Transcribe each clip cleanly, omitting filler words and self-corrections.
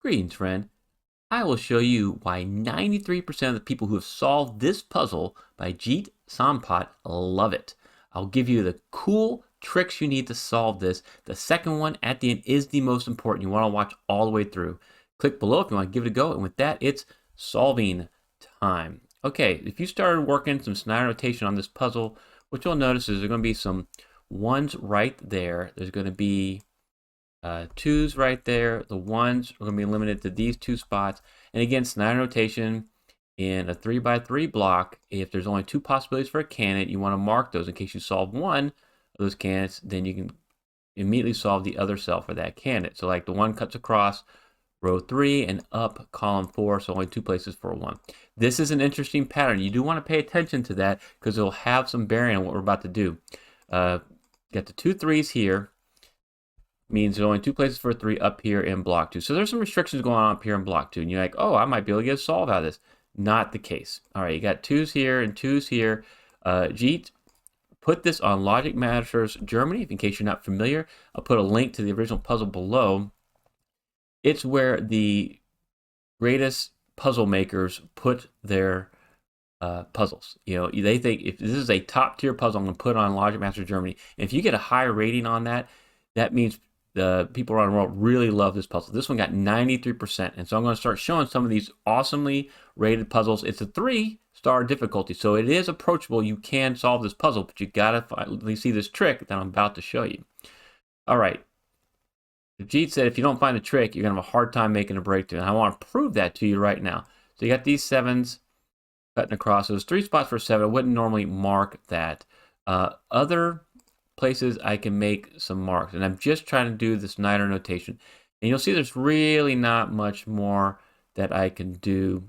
Greetings, friend. I will show you why 93% of the people who have solved this puzzle by Jeet Sampat love it. I'll give you the cool tricks you need to solve this. The second one at the end is the most important. You want to watch all the way through. Click below if you want to give it a go. And with that, it's solving time. Okay, if you started working some Snyder notation on this puzzle, what you'll notice is there's going to be some ones right there. There's going to be twos right there. The ones are going to be limited to these two spots. And again, Snyder notation in a 3x3 block, if there's only two possibilities for a candidate, you want to mark those in case you solve one of those candidates, then you can immediately solve the other cell for that candidate. So like the one cuts across row 3 and up column 4, so only two places for a 1. This is an interesting pattern. You do want to pay attention to that because it'll have some bearing on what we're about to do. Got the 2 3s here. Means there's only two places for a 3 up here in block 2. So there's some restrictions going on up here in block 2. And you're like, oh, I might be able to get a solve out of this. Not the case. All right, you got 2s here and 2s here. Jeet, put this on Logic Masters Germany, in case you're not familiar. I'll put a link to the original puzzle below. It's where the greatest puzzle makers put their puzzles. You know, they think if this is a top tier puzzle, I'm going to put it on Logic Masters Germany. And if you get a high rating on that, that means the people around the world really love this puzzle. This one got 93%. And so I'm going to start showing some of these awesomely rated puzzles. It's a 3-star difficulty, so it is approachable. You can solve this puzzle, but you got to finally see this trick that I'm about to show you. All right. Jeet said if you don't find the trick, you're going to have a hard time making a breakthrough. And I want to prove that to you right now. So you got these 7s cutting across. So there's 3 spots for 7. I wouldn't normally mark that. Other places I can make some marks, and I'm just trying to do the Snyder notation, and you'll see there's really not much more that I can do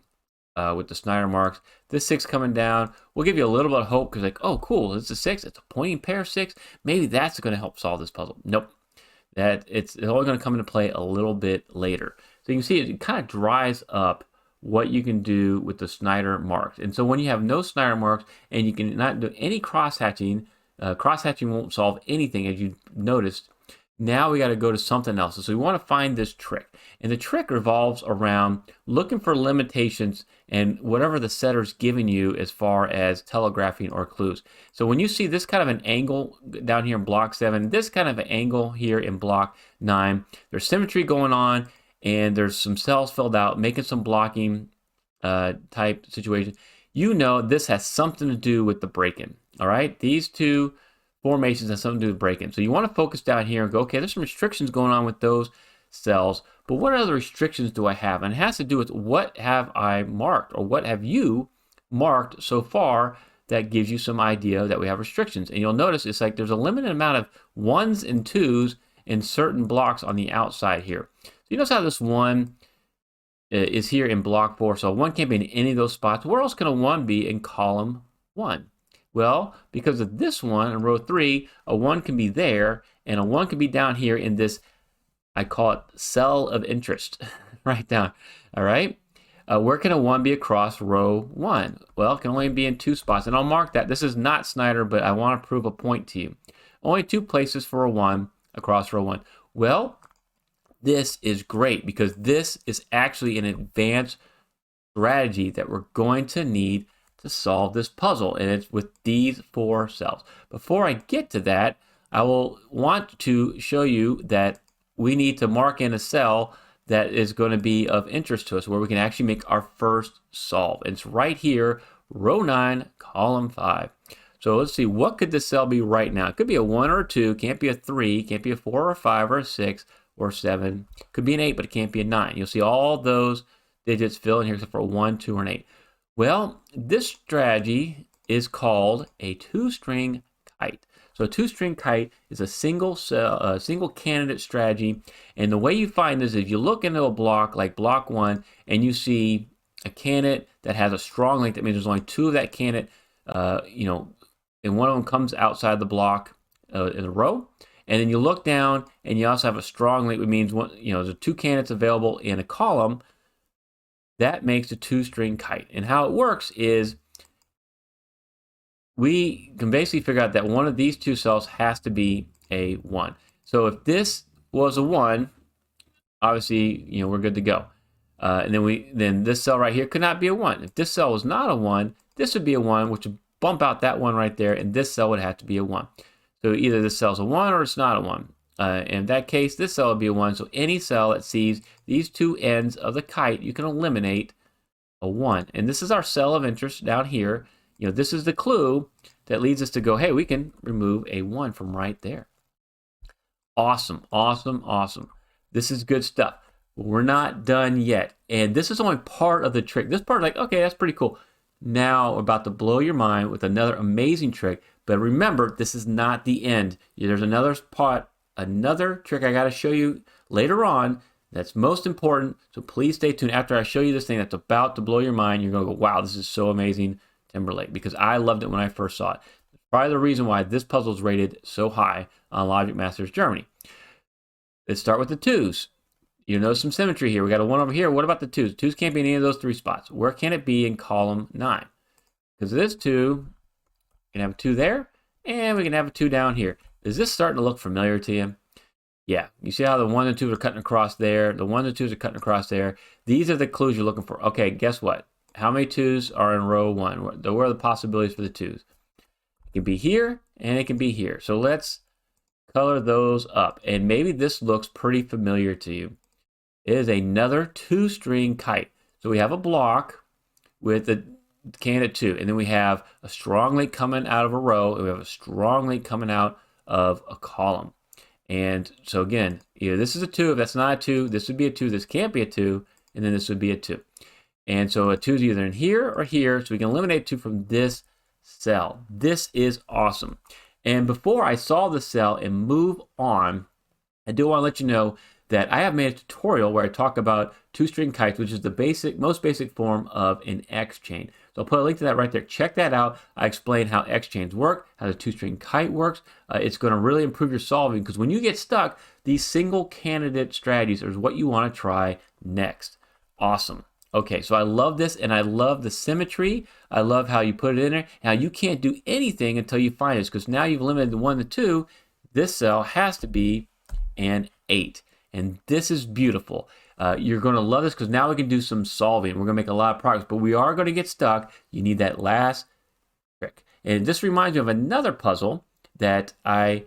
with the Snyder marks. This 6 coming down will give you a little bit of hope because like, oh cool, it's a 6, it's a pointing pair 6, maybe that's going to help solve this puzzle. Nope, it's only going to come into play a little bit later. So you can see it kind of dries up what you can do with the Snyder marks. And so when you have no Snyder marks and you can not do any cross-hatching, cross-hatching won't solve anything, as you noticed. Now we got to go to something else. So we want to find this trick. And the trick revolves around looking for limitations and whatever the setter's giving you as far as telegraphing or clues. So when you see this kind of an angle down here in block 7, this kind of an angle here in block 9, there's symmetry going on, and there's some cells filled out, making some blocking type situation. You know this has something to do with the break-in. All right, these two formations have something to do with break-in. So you want to focus down here and go, okay, there's some restrictions going on with those cells, but what other restrictions do I have? And it has to do with what have I marked, or what have you marked so far that gives you some idea that we have restrictions. And you'll notice it's like there's a limited amount of 1s and 2s in certain blocks on the outside here. So you notice how this 1 is here in block 4, so 1 can't be in any of those spots. Where else can a 1 be in column 1? Well, because of this one in row 3, a 1 can be there, and a 1 can be down here in this, I call it cell of interest, right down, all right? Where can a 1 be across row 1? Well, it can only be in 2 spots, and I'll mark that. This is not Snyder, but I want to prove a point to you. Only 2 places for a 1 across row 1. Well, this is great because this is actually an advanced strategy that we're going to need to solve this puzzle, and it's with these 4 cells. Before I get to that, I will want to show you that we need to mark in a cell that is going to be of interest to us, where we can actually make our first solve. And it's right here, row 9, column 5. So let's see, what could this cell be right now? It could be a 1 or a 2, can't be a 3, can't be a 4 or a 5 or a 6 or 7. Could be an 8, but it can't be a 9. You'll see all those digits fill in here except for a 1, 2, or an 8. Well, this strategy is called a 2-string kite. So a 2-string kite is a single candidate strategy. And the way you find this is if you look into a block like block 1 and you see a candidate that has a strong link, that means there's only 2 of that candidate, and one of them comes outside the block in a row. And then you look down and you also have a strong link, which means there's 2 candidates available in a column. That makes a 2-string kite. And how it works is we can basically figure out that one of these 2 cells has to be a 1. So if this was a 1, obviously, we're good to go. And then this cell right here could not be a 1. If this cell was not a 1, this would be a 1, which would bump out that 1 right there, and this cell would have to be a 1. So either this cell's a 1 or it's not a 1. In that case, this cell would be a 1. So any cell that sees these two ends of the kite, you can eliminate a 1. And this is our cell of interest down here. This is the clue that leads us to go, hey, we can remove a 1 from right there. Awesome, awesome, awesome. This is good stuff. We're not done yet. And this is only part of the trick. This part, like, okay, that's pretty cool. Now, we're about to blow your mind with another amazing trick. But remember, this is not the end. There's another part, another trick I got to show you later on that's most important. So please stay tuned. After I show you this thing that's about to blow your mind, you're going to go, wow, this is so amazing, Timberlake. Because I loved it when I first saw it. Probably the reason why this puzzle is rated so high on Logic Masters Germany. Let's start with the 2s. You notice some symmetry here. We got a 1 over here. What about the 2s? 2s can't be in any of those 3 spots. Where can it be in column 9? Because this 2, we can have a 2 there, and we can have a 2 down here. Is this starting to look familiar to you? Yeah. You see how the 1 and 2 are cutting across there? The 1 and 2s are cutting across there. These are the clues you're looking for. Okay, guess what? How many 2s are in row 1? What are the possibilities for the 2s? It can be here, and it can be here. So let's color those up. And maybe this looks pretty familiar to you. It is another 2-string kite. So we have a block with a candidate 2, and then we have a strong link coming out of a row, and we have a strong link coming out of a column. And so again, either this is a 2, if that's not a 2, this would be a 2, this can't be a 2, and then this would be a 2. And so a 2 is either in here or here, so we can eliminate 2 from this cell. This is awesome. And before I solve the cell and move on, I do want to let you know that I have made a tutorial where I talk about 2-string kites, which is the most basic form of an X chain. So I'll put a link to that right there. Check that out. I explain how X chains work, how the 2-string kite works. It's going to really improve your solving, because when you get stuck, these single candidate strategies are what you want to try next. Awesome. Okay, so I love this, and I love the symmetry. I love how you put it in there. Now, you can't do anything until you find this, because now you've eliminated the 1 and the 2. This cell has to be an 8. And this is beautiful. You're going to love this, because now we can do some solving. We're going to make a lot of progress, but we are going to get stuck. You need that last trick. And this reminds me of another puzzle that I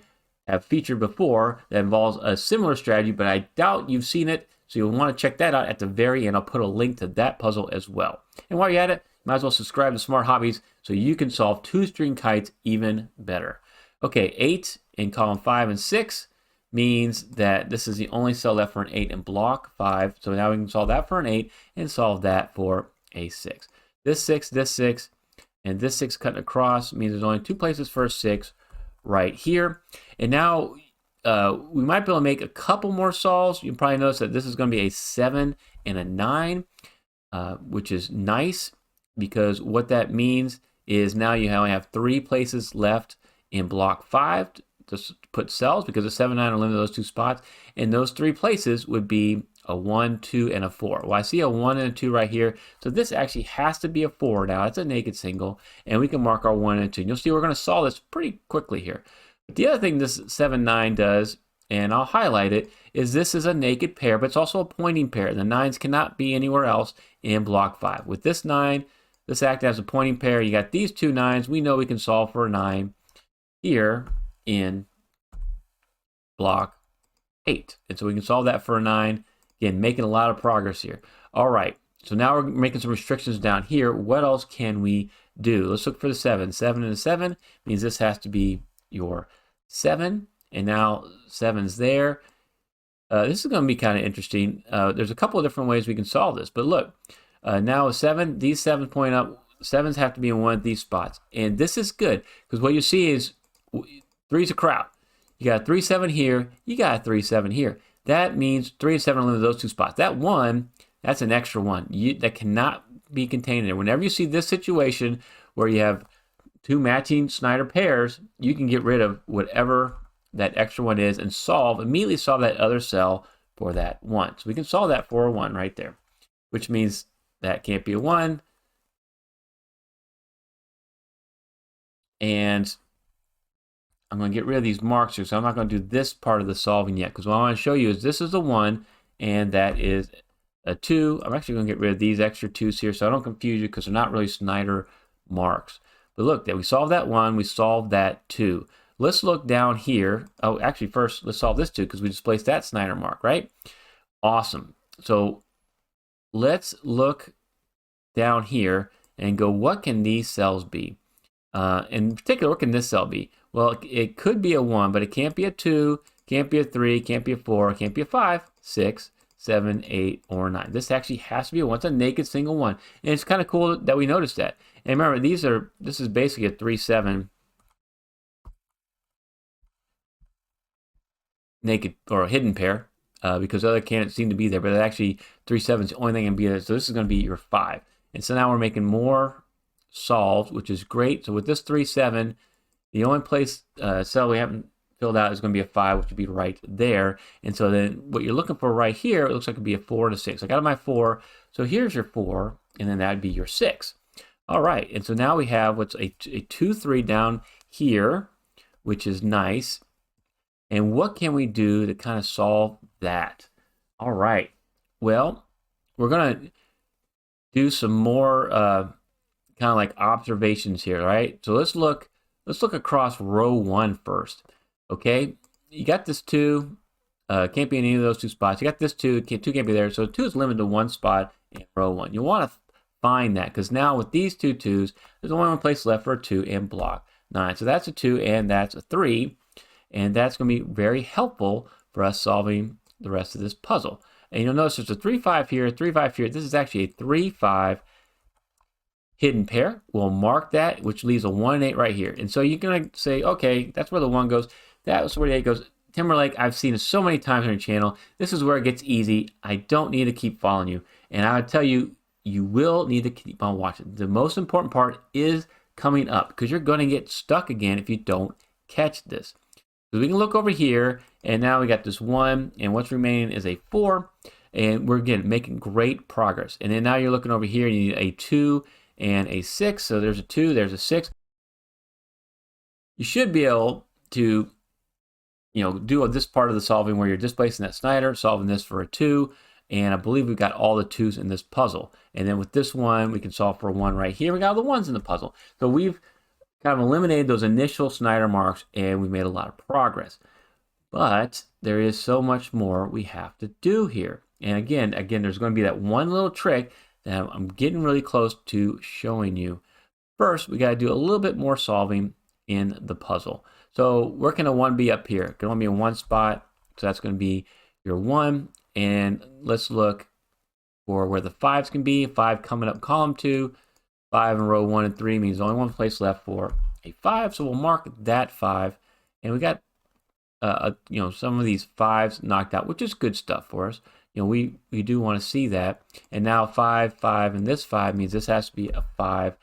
have featured before that involves a similar strategy, but I doubt you've seen it. So you'll want to check that out at the very end. I'll put a link to that puzzle as well. And while you're at it, you might as well subscribe to Smart Hobbies so you can solve 2-string kites even better. Okay, 8 in column 5 and 6. Means that this is the only cell left for an 8 in block 5. So now we can solve that for an 8 and solve that for a 6. This 6, and this 6 cutting across means there's only 2 places for a 6 right here. And now we might be able to make a couple more solves. You can probably notice that this is going to be a 7 and a 9, which is nice, because what that means is now you only have 3 places left in block 5 to put cells, because the 7, 9 are limited to those 2 spots. And those 3 places would be a 1, 2, and a 4. Well, I see a 1 and a 2 right here. So this actually has to be a 4 now. It's a naked single. And we can mark our 1 and 2. And you'll see we're going to solve this pretty quickly here. But the other thing this 7, 9 does, and I'll highlight it, is this is a naked pair, but it's also a pointing pair. The 9s cannot be anywhere else in block 5. With this 9, this acts as a pointing pair. You got these 2 9s. We know we can solve for a 9 here in block 8. And so we can solve that for a 9. Again, making a lot of progress here. All right, so now we're making some restrictions down here. What else can we do? Let's look for the 7. 7 and a 7 means this has to be your 7. And now 7's there. This is going to be kind of interesting. There's a couple of different ways we can solve this. But look, now 7, these 7s point up. 7s have to be in one of these spots. And this is good, because what you see is 3's a crowd. You got a 3, 7 here. You got a 3, 7 here. That means 3 and 7 are limited to those 2 spots. That 1, that's an extra 1. That cannot be contained there. Whenever you see this situation where you have 2 matching Snyder pairs, you can get rid of whatever that extra 1 is and immediately solve that other cell for that 1. So we can solve that for a 1 right there, which means that can't be a 1. And I'm going to get rid of these marks here, so I'm not going to do this part of the solving yet, because what I want to show you is this is the 1, and that is a 2. I'm actually going to get rid of these extra 2s here so I don't confuse you because they're not really Snyder marks. But look, that we solved that 1, we solved that 2. Let's look down here. Oh, actually, first, let's solve this 2 because we displaced that Snyder mark, right? Awesome. So let's look down here and go, what can these cells be? In particular, what can this cell be? Well, it could be a 1, but it can't be a 2, can't be a 3, can't be a 4, can't be a 5, 6, 7, 8, or 9. This actually has to be a 1. It's a naked single 1. And it's kind of cool that we noticed that. And remember, this is basically a 3, 7 naked or a hidden pair because other candidates seem to be there, but actually 3, 7 is the only thing can be there. So this is going to be your 5. And so now we're making more solved, which is great. So with this 3, 7, the only place cell we haven't filled out is going to be a 5, which would be right there. And so then what you're looking for right here, it looks like it'd be a 4 and a 6. I got my 4. So here's your 4, and then that'd be your 6. All right. And so now we have what's a 2, 3 down here, which is nice. And what can we do to kind of solve that? All right. Well, we're going to do some more kind of like observations here, right? So let's look across row 1 first. Okay, you got this 2, can't be in any of those 2 spots. You got this 2, 2 can't be there. So 2 is limited to 1 spot in row 1. You want to find that because now with these 2 2s, there's only one place left for a 2 and block 9. So that's a 2 and that's a 3. And that's going to be very helpful for us solving the rest of this puzzle. And you'll notice there's a 3, 5 here, 3, 5 here. This is actually a 3, 5 hidden pair. We'll mark that, which leaves a 1 and 8 right here. And so you're going to say, okay, that's where the 1 goes. That's where the 8 goes. Timberlake, I've seen it so many times on your channel. This is where it gets easy. I don't need to keep following you. And I would tell you, you will need to keep on watching. The most important part is coming up because you're going to get stuck again if you don't catch this. So we can look over here, and now we got this 1, and what's remaining is a 4, and we're, again, making great progress. And then now you're looking over here, and you need a 2 and a 6. So there's a 2, there's a 6. You should be able to, do this part of the solving where you're displacing that Snyder, solving this for a 2, and I believe we've got all the 2s in this puzzle. And then with this one, we can solve for a 1 right here. We got all the 1s in the puzzle. So we've kind of eliminated those initial Snyder marks, and we made a lot of progress. But there is so much more we have to do here. And again, there's going to be that one little trick that I'm getting really close to showing you. First, we got to do a little bit more solving in the puzzle. So where can a 1 be up here? It can only be in one spot, so that's going to be your 1. And let's look for where the 5s can be. 5 coming up column 2. 5 in row 1 and 3 means only one place left for a 5, so we'll mark that 5. And we got, some of these 5s knocked out, which is good stuff for us. We do want to see that. And now 5, 5, and this 5 means this has to be a 5.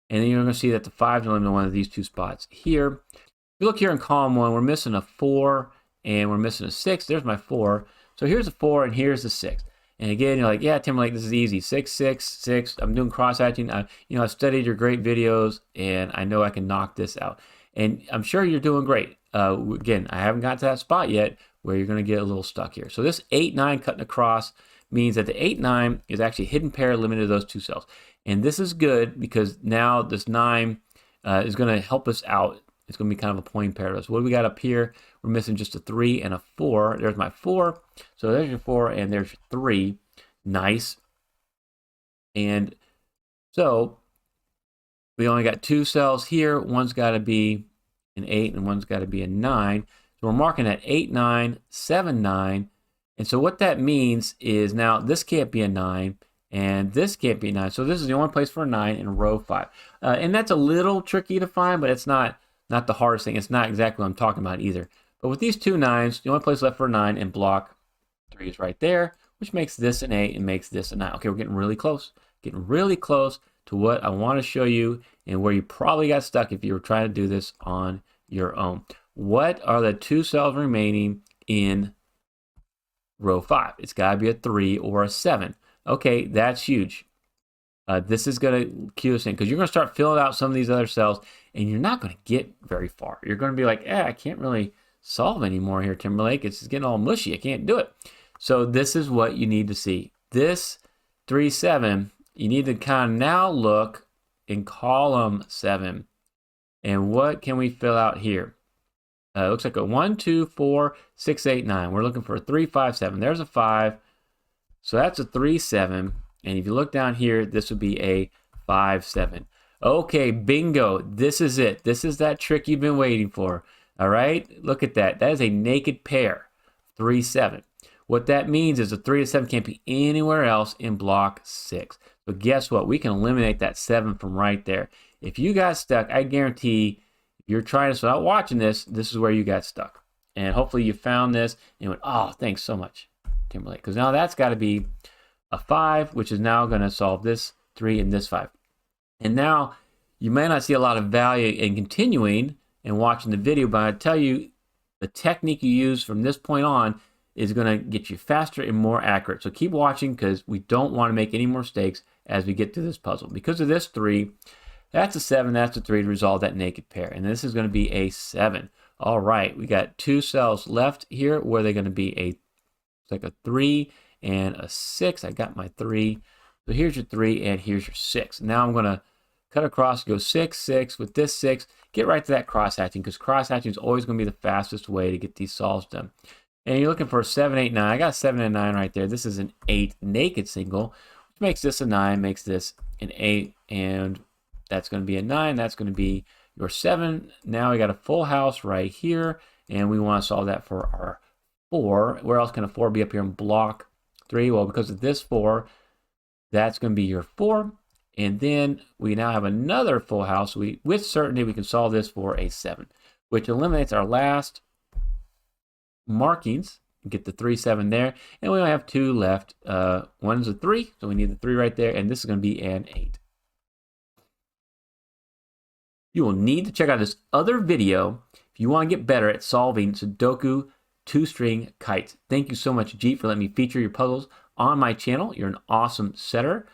And then you're going to see that the 5 is only in one of these 2 spots here. If you look here in column 1, we're missing a 4 and we're missing a 6. There's my 4. So here's a 4 and here's the 6. And again, you're like, yeah, Timberlake, this is easy. 6, 6, 6. I'm doing cross-hatching. I've studied your great videos, and I know I can knock this out. And I'm sure you're doing great. Again, I haven't got to that spot yet where you're going to get a little stuck here. So this 8, 9 cutting across means that the 8, 9 is actually a hidden pair limited to those 2 cells. And this is good because now this 9 is going to help us out. It's going to be kind of a pointing pair to us. What do we got up here? We're missing just a 3 and a 4. There's my 4. So there's your 4 and there's your 3. Nice. And so we only got 2 cells here. One's got to be an 8 and one's got to be a 9. So we're marking at 8, 9, 7, 9. And so what that means is now this can't be a 9 and this can't be a 9. So this is the only place for a 9 in row 5. And that's a little tricky to find, but it's not the hardest thing. It's not exactly what I'm talking about either. But with these 2 9s, the only place left for a 9 and block 3 is right there, which makes this an 8 and makes this a 9. Okay, we're getting really close. Getting really close to what I want to show you and where you probably got stuck if you were trying to do this on your own. What are the 2 cells remaining in row 5? It's got to be a 3 or a 7. Okay, that's huge. This is going to cue us in because you're going to start filling out some of these other cells and you're not going to get very far. You're going to be like, I can't really solve anymore here, Timberlake. It's getting all mushy. I can't do it. So this is what you need to see. This 3, 7, you need to kind of now look in column 7. And what can we fill out here? It looks like a 1, 2, 4, 6, 8, 9. We're looking for a 3, 5, 7. There's a 5. So that's a 3, 7. And if you look down here, this would be a 5, 7. Okay, bingo. This is it. This is that trick you've been waiting for. All right, look at that. That is a naked pair, 3, 7. What that means is a 3 to 7 can't be anywhere else in block 6. But guess what? We can eliminate that 7 from right there. If you got stuck, I guarantee you're trying this without watching this, this is where you got stuck. And hopefully you found this and went, oh, thanks so much, Timberlake. Because now that's got to be a 5, which is now going to solve this 3 and this 5. And now you may not see a lot of value in continuing and watching the video, but I tell you, the technique you use from this point on is going to get you faster and more accurate. So keep watching because we don't want to make any more mistakes as we get to this puzzle. Because of this 3, that's a 7, that's a 3 to resolve that naked pair. And this is going to be a 7. All right, we got 2 cells left here where they're going to be it's like a 3 and a 6. I got my 3. So here's your 3 and here's your 6. Now I'm going to cut across, go 6, 6 with this 6. Get right to that cross-hatching because cross-hatching is always going to be the fastest way to get these solves done. And you're looking for a 7, 8, 9. I got a 7 and 9 right there. This is an 8 naked single, which makes this a 9, makes this an 8, and that's going to be a 9. That's going to be your 7. Now we got a full house right here, and we want to solve that for our 4. Where else can a 4 be up here in block 3? Well, because of this 4, that's going to be your 4. And then we now have another full house. With certainty, we can solve this for a 7, which eliminates our last markings. Get the 3, 7 there. And we only have 2 left. One's a 3, so we need the 3 right there. And this is going to be an 8. You will need to check out this other video if you want to get better at solving Sudoku 2-string kites. Thank you so much, Jeet, for letting me feature your puzzles on my channel. You're an awesome setter.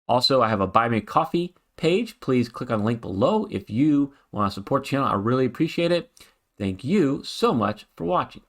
Also, I have a Buy Me a Coffee page. Please click on the link below if you want to support the channel. I really appreciate it. Thank you so much for watching.